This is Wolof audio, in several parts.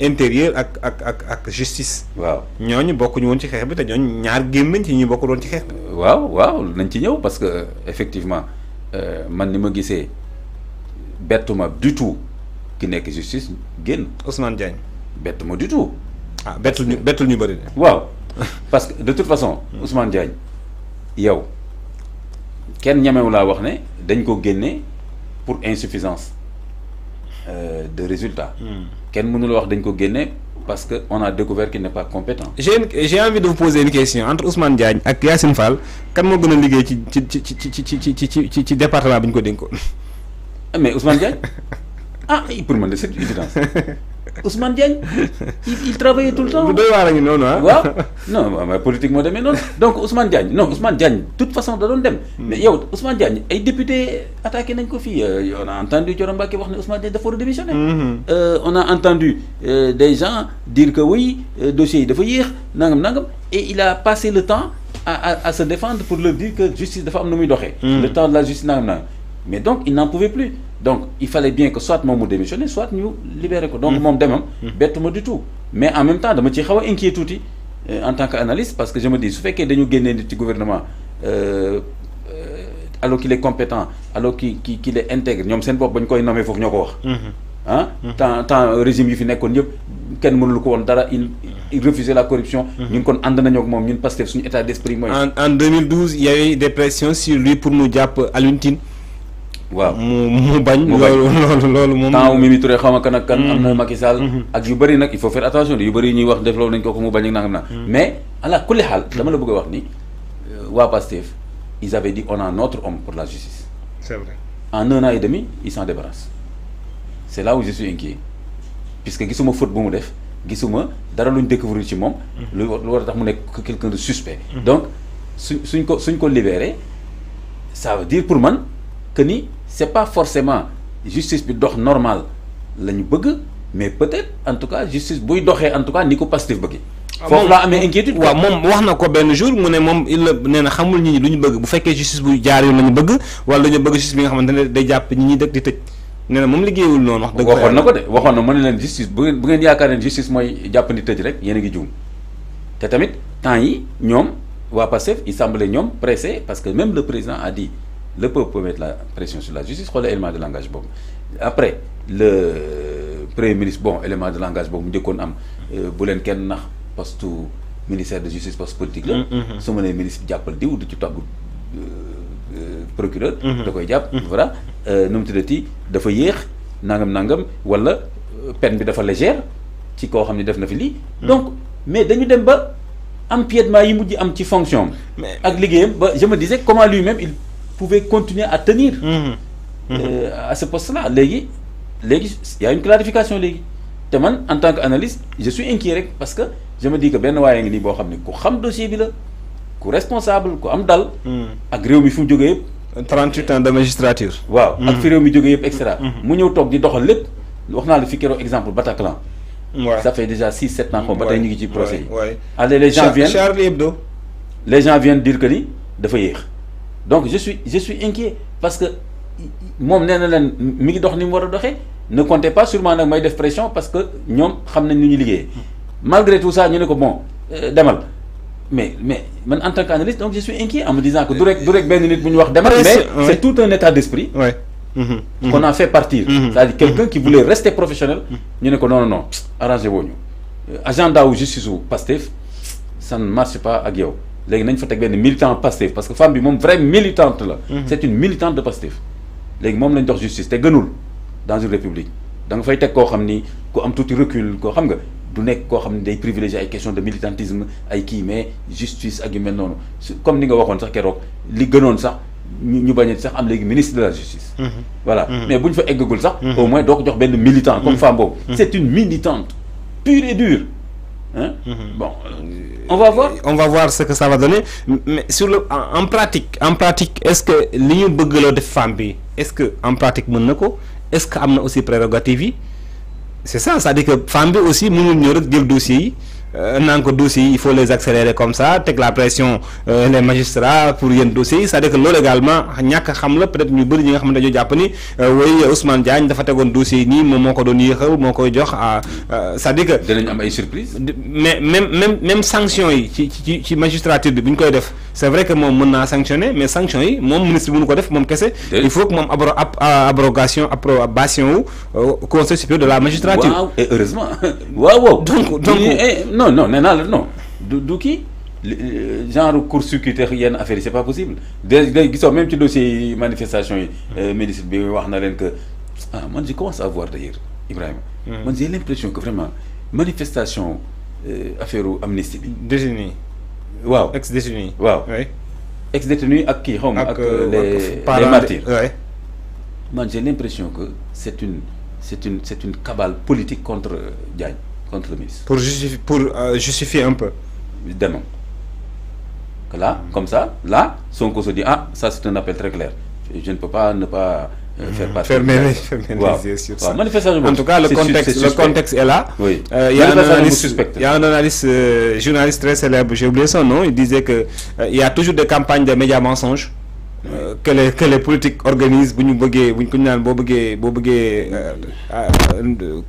intérieur ak justice. waaw ñooñu bokkuñu woon ci xeex bi te ñooñu ñaar génn nañ ci ñu bokkul woon ci xeex bi. waaw nañ ci ñëw parce que effectivement man ni ma gisee bettuma du tout ki nekk justice génn. Ousmane Diagne. bettuma du tout. ah bettul ñu bëri. waaw parce que de toute façon Ousmane Diagne yow kenn ñemewu laa wax ne dañ ko génne pour insuffisance de résultats. Kenn mënul wax dañ ko génne parce que on a découvert qu'il n'est pas compétent. J'ai envie de vous poser une question entre Ousmane Diagne ak Yacine Fall kan moo gën a liggéey ci département bi ñu ko dénkoon. Mais Ousmane Diagne pour moi c'est une évidence. Ousmane Diagne il travaillait tout le temps. bu doy waar a ngi noonu ah. waaw non mais politique moo demee noonu donc Ousmane Diagne de toute façon da doon dem. mais yow Ousmane Diagne ay député attaqué nañ ko fii on a entendu Thioro Mbacké wax ne Ousmane Diagne dafa war a démissionner. On a entendu des gens dire que oui dossier yi dafa yéex nangam et il a passé le temps à se défendre pour leur dire que justice dafa am nu muy doxee. Le temps de la justice nangam mais donc il n'en pouvait plus. Donc il fallait bien que soit moom mu démissionner soit ñu libérer ko. donc moom demam bettuma du tout. mais en même temps dama ci xaw a inquiet tuuti en tant qu'analyste parce que je me dis su fekkee dañu génnee nit ci gouvernement alors qu'il est compétent alors qu'il est intègre ñoom seen bopp ba ñu koy nommé foofu ñoo ko wax. temps régime yi fi nekkoon yëpp kenn mënul ko woon dara il refusait la corruption. ñun kon ànd nañoo ak moom ñun Pastef suñu état d'esprit mooy. en 2012 il y avait des pressions sur lui pour mu jàpp Alioune Tine. waaw mu bañ. loolu moom. temps Mimi Touré xaw ma kan ak kan. am na Macky Sall. ak yu bëri nag il faut faire attention yu bëri ñuy wax def loolu nañ ko mu bañ ak nangam na mais ala kulli xaal dama la bëgg a wax ni waa Pastef ils avaient dit on a notre homme pour la justice. C'est vrai. En 1 an et demi ils s'en débarrassent. C'est là où je suis inquiet puisque gisuma faute bu mu def gisuma dara luñ découvrir ci moom. lu war a tax mu nekk quelqu'un de suspect. donc suñ ko libéré ça veut dire pour man que ni c'est pas forcément justice bi dox normal la ñu bëgg mais peut-être en tout cas justice buy doxee en tout cas ni ko Pastef bëgg. foofu laa amee inquiétude. waaw moom wax na ko benn jour mu ne moom il nee na xamul nit ñi lu ñu bëgg bu fekkee justice bu jaar yoon la ñu bëgg wala dañu bëgg justice bi nga xamante ne day jàpp ñi ñuy dëkk di tëj nee na moom liggéeyul noonu wax dëgg. waxoon na ko de waxoon na mën na leen justice bu ngeen yaakaar ne justice mooy jàpp ni tëj rek yéen a ngi juum te tamit temps yi ñoom waa Pastef il semblait ñoom pressé parce que même le président a dit le peuple peut mettre la pression sur la justice xoolal élément de langage boobu après le premier ministre bon élément de langage boobu mu njëkkoon am bu leen kenn nax poste ministère de justice poste politique la. su ma nee ministre jàppal diw du ci togg procureur. da koy jàpp voilà nu mu tuddati dafa yéex nangam wala peine bi dafa légère ci koo xam ne def na fi lii. donc mais dañu dem ba empiètement yi mujj am ci fonction ak liggéeyam ba je me disais comment lui-même il pouvait continuer à tenir. À ce poste-là léegi y a une clarification léegi te man en tant qu'analyste je suis inquiet rek parce que je me dis que benn waaye ngi nii boo xam ne ku xam dossier bi la ku responsable ku am dal. ak réew mi fu mu jógee yëpp. 38 ans de magistrature. waaw ak fi réew mi jógee yëpp et cetera. mu ñëw toog di doxal lépp wax naa la fi keroog exemple Bataclan. waaw ça fait déjà 6-7 ans. ba tey ñu ngi ci procès yi. allez les gens viennent Charlie Hebdo. les gens viennent dire que ni dafa yéex donc je suis inquiet parce que moom nee na leen mi ngi dox ni mu war a doxee ne comptez pas sûrement nag may def pression parce que ñoom xam nañ nu ñu liggéeyee malgré tout ça ñu ne ko bon demal mais man en tant qu'analyste donc je suis inquiet en me disant que du rek benn nit bu ñu wax demal mais c'est tout un état d'esprit qu'on a fait partir c'est-à-dire quelqu'un qui voulait rester professionnel ñu ne ko non arrangé woo ñu agenda wu justice wu Pastef ça ne marche pas ak yow léegi nañ fa teg benn militant Pastef parce que femme bi moom vraie militante la c'est une militante de Pastef léegi moom lañ dox justice te gënul dans une république da nga fay teg koo xam ni ku am tuuti recul koo xam nga du nekk koo xam ni day privilégier ay questions de militantisme ay kii mais justice ak yu mel noonu comme ni nga waxoon sax keroog li gënoon sax ñu bañ a sax am léegi ministre de la justice voilà mais bu ñu fa eggagul sax au moins doo ko jox benn militant comme femme boobu c'est une militante pure et dure bon on va voir ce que ça va donner mais sur le en pratique est-ce que li ñu bëgg loo def femme bi est-ce que en pratique mën na ko est-ce que am na aussi prérogative yi c'est ça c'est-à-dire que femme bi aussi mënul ñëw rek jël dossier yi naan ko dossiers il faut les accélérer comme ça teg la pression les magistrats pour yenn dossiers yi c'est-à-dire que loolu également ñàkk xam la peut-être ñu bëri ñi nga xam ne dañoo jàpp ni way Ousmane Diagne dafa tegoon dossier yi nii moom moo ko doon yéexal moo koy jox c'est-à-dire que dinañ am ay surprise. mais même sanction yi ci magistrature bi bu ñu koy def c'est vrai que moom mën naa sanctionner mais sanction yi moom ministre mënu ko def moom kese. il faut que moom approbation wu conseil supérieur de la magistrature. waaw et heureusement waaw. donc non nee naa la non du kii genre court-circuiter yenn affaire yi c'est pas possible day gisoo même ci dossier manifestation yi. ministre bi wax na leen que man je commence à voir d'ailleurs Ibrahima. man j'ai l'impression que vraiment manifestation affaire amnistie bi. détenu. waaw ex-détenu. waaw ex-détenu ak kii xaw ma ak les martyrs. man j'ai l'impression que c'est une cabale politique contre Diagne, contre le ministre. Pour justifier un peu. Évidemment. Que là, comme ça, là, Sonko se dit ça c'est un appel très clair. Je ne peux pas ne pas faire partie. Fermer les yeux sur ça. En tout cas, le contexte est là. Oui. Il y a un analyste, journaliste très célèbre, j'ai oublié son nom, il disait que il y a toujours des campagnes de médias mensonges. Que les politiques organisent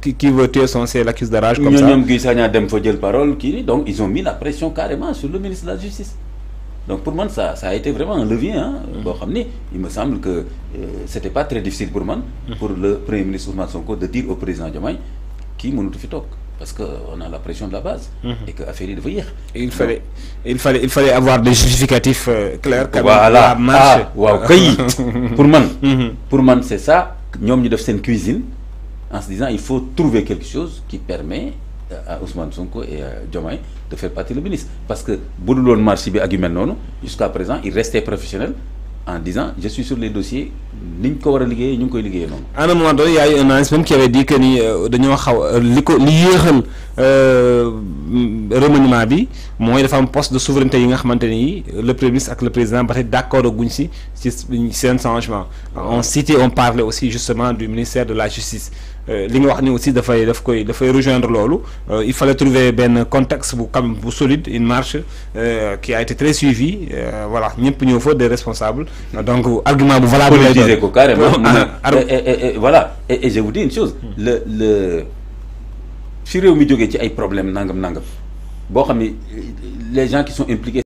qui veut tuer son c'est l'accuse de rage comme ça. Donc ils ont mis la pression carrément sur le ministre de la Justice. Donc pour moi ça a été vraiment un levier. Il me semble que c'était pas très difficile pour moi, pour le Premier ministre Ousmane Sonko de dire au président Diomaye qui mënut fi toog parce qu'on a la pression de la base et que affaire yi dafa yéex. Il fallait avoir des justificatifs clairs. Voilà waaw kay pour man c'est ça ñoom ñu def seen cuisine en se disant il faut trouver quelque chose qui permet à Ousmane Sonko et à Diomaye de faire partie le ministre parce que bu dul woon marché bi ak yu mel noonu jusqu'à présent il restait professionnel en disant je suis sur les dossiers niñ ko war a liggéeyee ñu ngi koy liggéeyee noonu. À un moment donné il y a eu un analyste même qui avait dit que ni dañoo xaw li yéexal remaniement bi mooy dafa am poste de souveraineté yi nga xamante ni le premier ministre ak le président ba tey d'accord guñ ci seen changement. On parlait aussi justement du ministère de la justice. Li nga wax ni aussi dafay rejoindre loolu il fallait trouver benn contexte bu quand même bu solide une marche qui a été très suivie voilà ñëpp ñëw fa des responsables donc argument bu valable lay doon ko carrément et voilà et je vous dis une chose le fi réew mi jógee ci ay problèmes nangam boo xam ne les gens qui sont impliqués